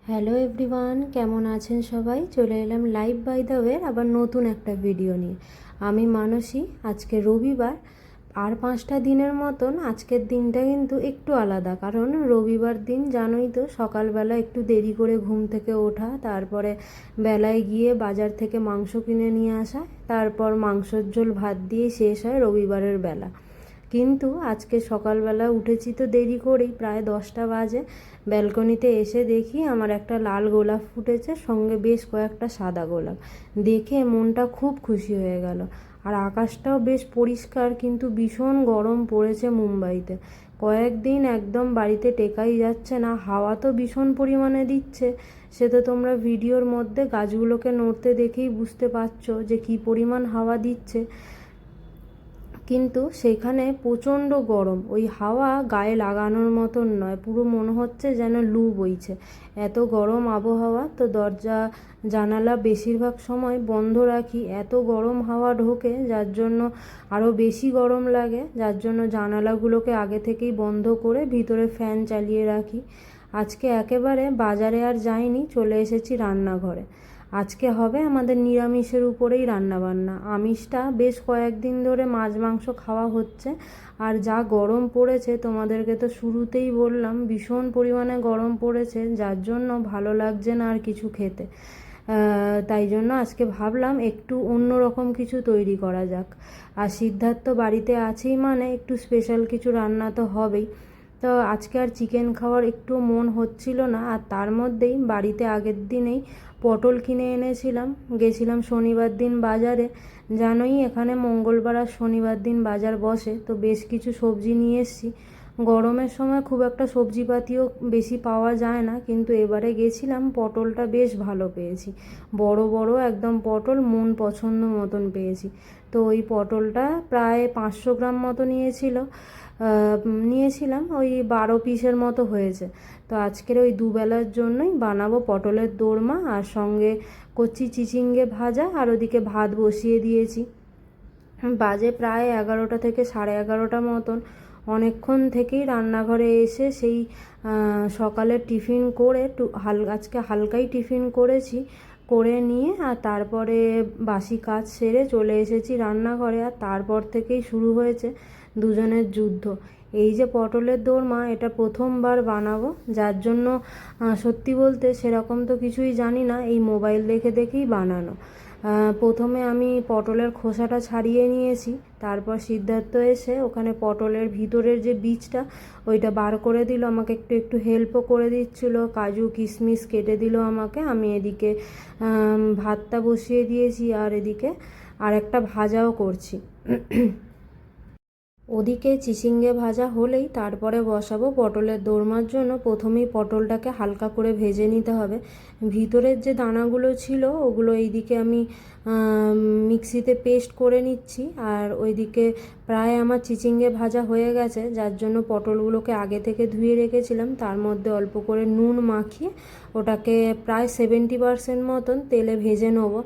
Hello everyone, কেমন আছেন সবাই? চলে এলাম লাইভ বাই দ্য ওয়ে আবার নতুন একটা ভিডিও নিয়ে। আমি মানসী। আজকে রবিবার, আর 5টা দিনের মতন আজকের দিনটা কিন্তু একটু আলাদা, কারণ রবিবার দিন জানোই তো সকালবেলা একটু দেরি করে ঘুম থেকে ওঠা, তারপরে বেলায় গিয়ে বাজার থেকে মাংস কিনে নিয়ে আসা, তারপর মাংসর ঝোল ভাত দিয়ে শেষ হয় রবিবারের বেলা। কিন্তু আজকে সকালবেলা উঠেছি তো দেরি করেই, প্রায় 10টা বাজে। ব্যালকনিতে এসে দেখি আমার একটা লাল গোলাপ ফুটেছে, সঙ্গে বেশ কয়েকটা সাদা গোলাপ। দেখে মনটা খুব খুশি হয়ে গেল। আর আকাশটাও বেশ পরিষ্কার, কিন্তু ভীষণ গরম পড়েছে মুম্বাইতে। কয়েকদিন একদম বাড়িতে টেকাই যাচ্ছে না, হাওয়া তো ভীষণ পরিমাণে দিচ্ছে। সে তো তোমরা ভিডিওর মধ্যে গাছগুলোকে নড়তে দেখেই বুঝতে পারছো যে কী পরিমাণ হাওয়া দিচ্ছে। কিন্তু সেখানে প্রচণ্ড গরম, ওই হাওয়া গায়ে লাগানোর মতন নয়, পুরো মনে হচ্ছে যেন লু বইছে। এত গরম আবহাওয়া, তো দরজা জানালা বেশিরভাগ সময় বন্ধ রাখি, এত গরম হাওয়া ঢোকে যার জন্য আরও বেশি গরম লাগে, যার জন্য জানালাগুলোকে আগে থেকেই বন্ধ করে ভিতরে ফ্যান চালিয়ে রাখি। আজকে একেবারে বাজারে আর যাইনি, চলে এসেছি রান্নাঘরে। আজকে হবে আমাদের নিরামিষের উপরেই রান্নাবান্না। আমিষটা বেশ কয়েকদিন ধরে মাছ মাংস খাওয়া হচ্ছে, আর যা গরম পড়েছে তোমাদেরকে তো শুরুতেই বললাম, ভীষণ পরিমাণে গরম পড়েছে, যার জন্য ভালো লাগছে না আর কিছু খেতে। তাই জন্য আজকে ভাবলাম একটু অন্য রকম কিছু তৈরি করা যাক। আর সিদ্ধার্থ বাড়িতে আছেই মানে একটু স্পেশাল কিছু রান্না তো হবেই। তো আজকে আর চিকেন খাওয়ার একটু মন হচ্ছিল না, আর তার মধ্যেই বাড়িতে আগের দিনেই পটল কিনে এনেছিলাম। গেছিলাম শনিবার দিন বাজারে, জানোই এখানে মঙ্গলবার আর শনিবার দিন বাজার বসে, তো বেশ কিছু সবজি নিয়ে এসেছি। গরমের সময় খুব একটা সবজিপাতিও বেশি পাওয়া যায় না, কিন্তু এবারে গেছিলাম, পটলটা বেশ ভালো পেয়েছি। বড় বড় একদম পটল, মন পছন্দ মতন পেয়েছি। তো ওই পটলটা প্রায় 500 গ্রাম মতো নিয়েছিলাম, ওই 12 পিসের মতো হয়েছে। তো আজকের ওই দুবেলার জন্যই বানাবো পটলের দোরমা, আর সঙ্গে করছি চিচিঙ্গে ভাজা, আর ওদিকে ভাত বসিয়ে দিয়েছি। বাজে প্রায় 11টা থেকে 11:30 মতন। অনেকক্ষণ থেকেই রান্নাঘরে এসে সেই সকালের টিফিন করে আজকে হালকাই টিফিন করেছি, করে নিয়ে আর তারপরে বাসি কাজ সেরে চলে এসেছি রান্নাঘরে। আর তারপর থেকেই শুরু হয়েছে দুজনের যুদ্ধ। এই যে পটলের দোরমা, এটা প্রথমবার বানাবো, যার জন্য সত্যি বলতে সেরকম তো কিছুই জানি না, এই মোবাইল দেখে দেখেই বানানো। প্রথমে আমি পটলের খোসাটা ছাড়িয়ে নিয়েছি, তারপর সিদ্ধার্থ এসে ওখানে পটলের ভিতরের যে বীজটা ওইটা বার করে দিল, আমাকে একটু একটু হেল্পও করে দিচ্ছিল, কাজু কিশমিশ কেটে দিল আমাকে। আমি এদিকে ভাতটা বসিয়ে দিয়েছি, আর এদিকে আর একটা ভাজাও করছি। ওদিকে চিচিঙ্গে ভাজা হলেই তারপরে বসাবো পটলের দোরমার জন্য। প্রথমেই পটলটাকে হালকা করে ভেজে নিতে হবে, ভিতরের যে দানাগুলো ছিল ওগুলো এইদিকে আমি মিক্সিতে পেস্ট করে নিচ্ছি। আর ওইদিকে প্রায় আমার চিচিঙ্গে ভাজা হয়ে গেছে, যার জন্য পটলগুলোকে আগে থেকে ধুয়ে রেখেছিলাম, তার মধ্যে অল্প করে নুন মাখিয়ে ওটাকে প্রায় 70% মতন তেলে ভেজে নেবো।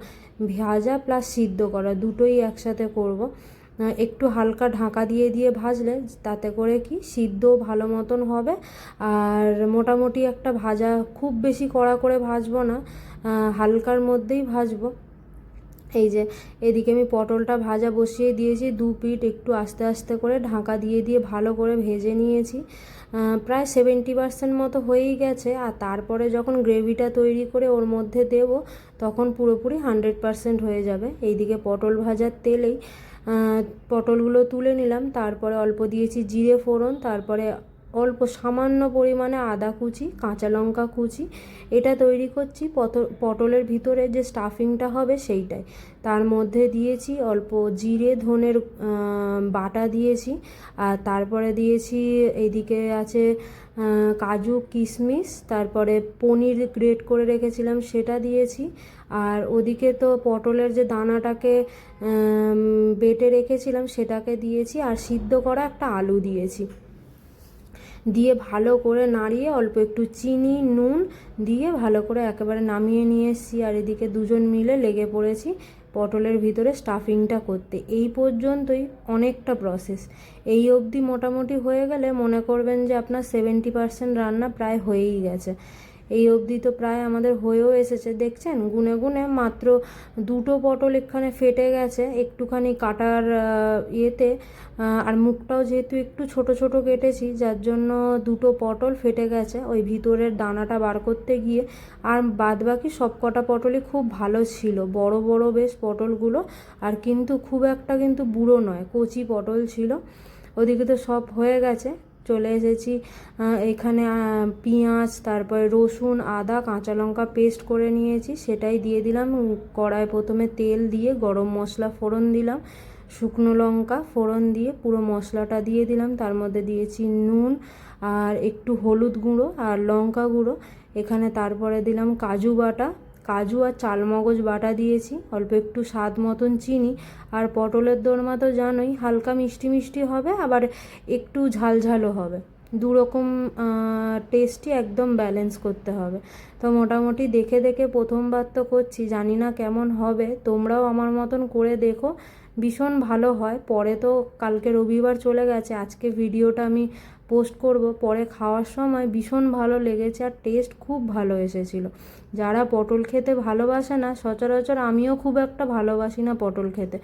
ভাজা প্লাস সিদ্ধ করা দুটোই একসাথে করব। একটু হালকা ঢাকা দিয়ে দিয়ে ভাজলে তাতে করে কি সিদ্ধ ভালো মতন হবে। আর মোটামুটি একটা ভাজা, খুব বেশি কড়া করে ভাজবো না, হালকার মধ্যেই ভাজবো। এই যে এদিকে আমি পটলটা ভাজা বসিয়ে দিয়েছি, দু পিঠ একটু আস্তে আস্তে করে ঢাকা দিয়ে দিয়ে ভালো করে ভেজে নিয়েছি। প্রায় 70% মতো হয়েই গেছে। আর তারপরে যখন গ্রেভিটা তৈরি করে ওর মধ্যে দেব, তখন পুরোপুরি 100% হয়ে যাবে। এইদিকে পটল ভাজার তেলেই পটলগুলো তুলে নিলাম, তারপরে অল্প দিয়েছি জিরে ফোড়ন, তারপরে অল্প সামান্য পরিমাণে আদা কুচি, কাঁচা লঙ্কা কুচি। এটা তৈরি করছি পটলের ভিতরে যে স্টাফিংটা হবে সেইটাই। তার মধ্যে দিয়েছি অল্প জিরে ধনের বাটা দিয়েছি, আর তারপরে দিয়েছি এইদিকে আছে কাজু কিশমিশ, তারপরে পনির গ্রেট করে রেখেছিলাম সেটা দিয়েছি। আর ওদিকে তো পটলের যে দানাটাকে বেটে রেখেছিলাম সেটাকে দিয়েছি, আর সিদ্ধ করা একটা আলু দিয়েছি। দিয়ে ভালো করে নাড়িয়ে অল্প একটু চিনি নুন দিয়ে ভালো করে একেবারে নামিয়ে নিয়ে এসেছি। আর এদিকে দুজন মিলে লেগে পড়েছি পটলের ভিতরে স্টাফিংটা করতে। এই পর্যন্তই অনেকটা প্রসেস। এই অবধি মোটামুটি হয়ে গেলে মনে করবেন যে আপনার 70% রান্না প্রায় হয়েই গেছে। এই অবধি তো প্রায় আমাদের হয়েও এসেছে। দেখছেন গুনে গুনে মাত্র 2টো পটল এখানে ফেটে গেছে একটুখানি কাটার ইয়েতে। আর মুখটাও যেহেতু একটু ছোট ছোট কেটেছি, যার জন্য 2টো পটল ফেটে গেছে ওই ভিতরের দানাটা বার করতে গিয়ে। আর বাদ বাকি সব কটা পটলই খুব ভালো ছিল, বড় বড় বেশ পটলগুলো। আর কিন্তু খুব একটা কিন্তু বুড়ো নয়, কচি পটল ছিল। ওদিকে তো সব হয়ে গেছে, চলে এসেছি এখানে। পেঁয়াজ, তারপরে রসুন, আদা, কাঁচা লঙ্কা পেস্ট করে নিয়েছি, সেটাই দিয়ে দিলাম কড়াই। প্রথমে তেল দিয়ে গরম মশলা ফোড়ন দিলাম, শুকনো লঙ্কা ফোড়ন দিয়ে পুরো মশলাটা দিয়ে দিলাম। তার মধ্যে দিয়েছি নুন আর একটু হলুদ গুঁড়ো আর লঙ্কা গুঁড়ো এখানে। তারপরে দিলাম কাজু বাটা, কাজু আর চালমগজ বাটা দিয়েছি, অল্প একটু স্বাদ মতন চিনি। আর পটলের দোরমা তো জানোই হালকা মিষ্টি মিষ্টি হবে, আবার একটু ঝালঝালও হবে, দুরকম টেস্টই একদম ব্যালেন্স করতে হবে। তো মোটামুটি দেখে দেখে প্রথমবার তো করছি, জানি না কেমন হবে, তোমরাও আমার মতন করে দেখো, ভীষণ ভালো হয়। পরে তো কালকে রবিবার চলে গেছে, আজকে ভিডিওটা আমি পোস্ট করব, পরে খাওয়ার সময় ভীষণ ভালো লেগেছে আর টেস্ট খুব ভালো এসেছিলো। যারা পটল খেতে ভালোবাসে না, সচরাচর আমিও খুব একটা ভালোবাসি না পটল খেতে,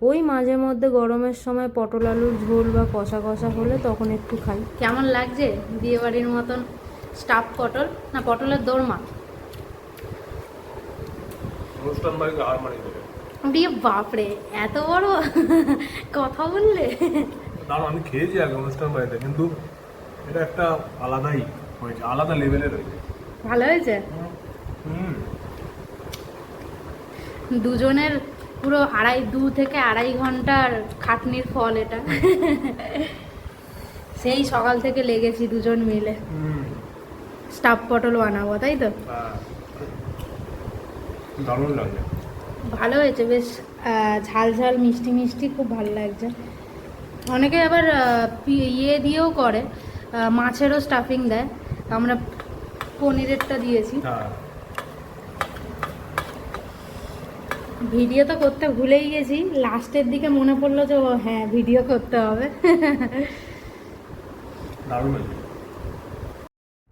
ওই মাঝে মধ্যে গরমের সময় পটল আলুর ঝোল বা কষা কষা হলে তখন একটু খাই। কেমন লাগছে বিয়েবাড়ির মতন স্টাফ পটল, না পটলের দোরমা? দিয়ে বাপরে এত বড় কথা বললে। আমি খেয়েছি আগে অনুষ্ঠান বাড়িতে, কিন্তু এটা একটা আলাদাই হয়েছে, আলাদা লেভেলের হয়েছে। ভালো হয়েছে। দুজনের পুরো 2 থেকে 2.5 ঘন্টার খাটনির ফল এটা। সেই সকাল থেকে লেগেছি দুজন মিলে স্টাফ পটল বানাবো, তাই তো? দারুণ লাগে, ভালো হয়েছে বেশ, ঝাল ঝাল মিষ্টি মিষ্টি, খুব ভালো লাগছে। অনেকে আবার ইয়ে দিয়েও করে, মাছেরও স্টাফিং দেয়, আমরা পনিরেরটা দিয়েছি। ভিডিও তো করতে ভুলেই গেছি, লাস্টের দিকে মনে পড়লো যে হ্যাঁ ভিডিও করতে হবে।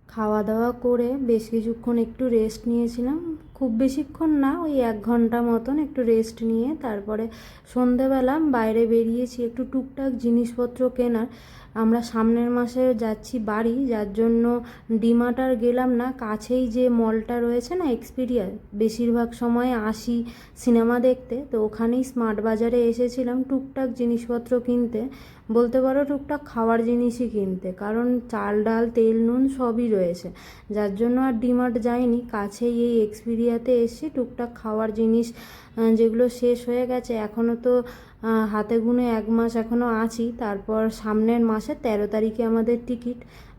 খাওয়া দাওয়া করে বেশ কিছুক্ষণ একটু রেস্ট নিয়েছিলাম, খুব বেশিক্ষণ না, ওই 1 ঘন্টা মতন একটু রেস্ট নিয়ে তারপরে সন্ধেবেলা বাইরে বেরিয়েছি একটু টুকটাক জিনিসপত্র কেনার। আমরা সামনের মাসে যাচ্ছি বাড়ি, যার জন্য ডিমার্ট আর গেলাম না, কাছেই যে মলটা রয়েছে না এক্সপিরিয়া, বেশিরভাগ সময় আসি সিনেমা দেখতে, তো ওখানেই স্মার্ট বাজারে এসেছিলাম টুকটাক জিনিসপত্র কিনতে, বলতে পারো টুকটাক খাওয়ার জিনিসই কিনতে, কারণ চাল ডাল তেল নুন সবই রয়েছে, যার জন্য আর ডিমার্ট যাইনি, কাছেই এই এক্সপিরিয়াতে এসেছি টুকটাক খাওয়ার জিনিস যেগুলো শেষ হয়ে গেছে। এখনও তো হাতে গুনে 1 মাস এখনও আছি, তারপর সামনের মাসে 13 তারিখে আমাদের টিকিট,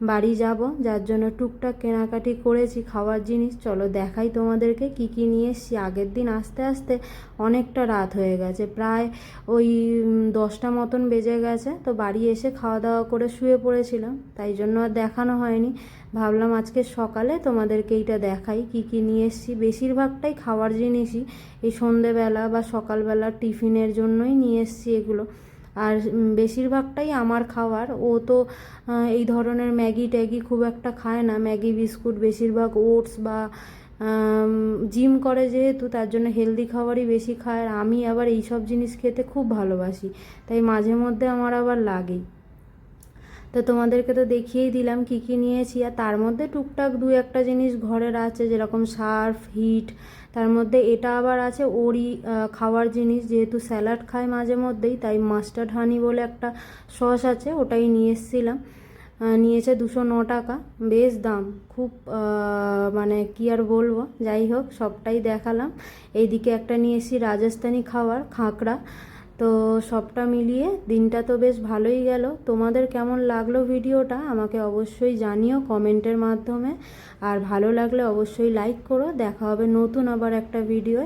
বাড়ি যাব, যার জন্য টুকটাক কেনাকাটি করেছি খাওয়ার জিনিস। চলো দেখাই তোমাদেরকে কি কি নিয়ে এসেছি। আগের দিন আস্তে আস্তে অনেকটা রাত হয়ে গেছে, প্রায় ওই 10টা মতন বেজে গেছে, তো বাড়ি এসে খাওয়া দাওয়া করে শুয়ে পড়েছিলাম, তাই জন্য আর দেখানো হয়নি। ভাবলাম আজকে সকালে তোমাদেরকে এইটা দেখাই কি কি নিয়ে এসেছি। বেশিরভাগটাই খাওয়ার জিনিসই, এই সন্ধেবেলা বা সকালবেলা টিফিনের জন্যই নিয়ে এসেছি এগুলো। আর বেশিরভাগটাই আমার খাওয়ার, ও তো এই ধরনের ম্যাগি ট্যাগি খুব একটা খায় না, ম্যাগি বিস্কুট, বেশিরভাগ ওটস বা জিম করে যেহেতু, তার জন্য হেলদি খাবারই বেশি খায়। আর আমি আবার এই সব জিনিস খেতে খুব ভালোবাসি, তাই মাঝে মধ্যে আমার আবার লাগেই। তো তোমাদেরকে তো দেখিয়েই দিলাম কি কি নিয়েছি, আর তার মধ্যে টুকটাক 2-1টা জিনিস ঘরের আছে, যেরকম সার্ফ, হিট, তার মধ্যে এটা আবার আছে ওরই খাওয়ার জিনিস, যেহেতু স্যালাড খায় মাঝে মধ্যেই, তাই মাস্টার্ড হানি বলে একটা সস আছে, ওটাই নিয়ে এসেছিলাম। নিয়েছে 209 টাকা, বেশ দাম, খুব মানে কি আর বলবো, যাই হোক সবটাই দেখালাম। এইদিকে একটা নিয়ে এসেছি রাজস্থানি খাবার, খাঁকড়া। তো সবটা মিলিয়ে দিনটা তো বেশ ভালোই গেল। তোমাদের কেমন লাগলো ভিডিওটা আমাকে অবশ্যই জানিও কমেন্টের মাধ্যমে, আর ভালো লাগলে অবশ্যই লাইক করো। দেখা হবে নতুন আবার একটা ভিডিওয়।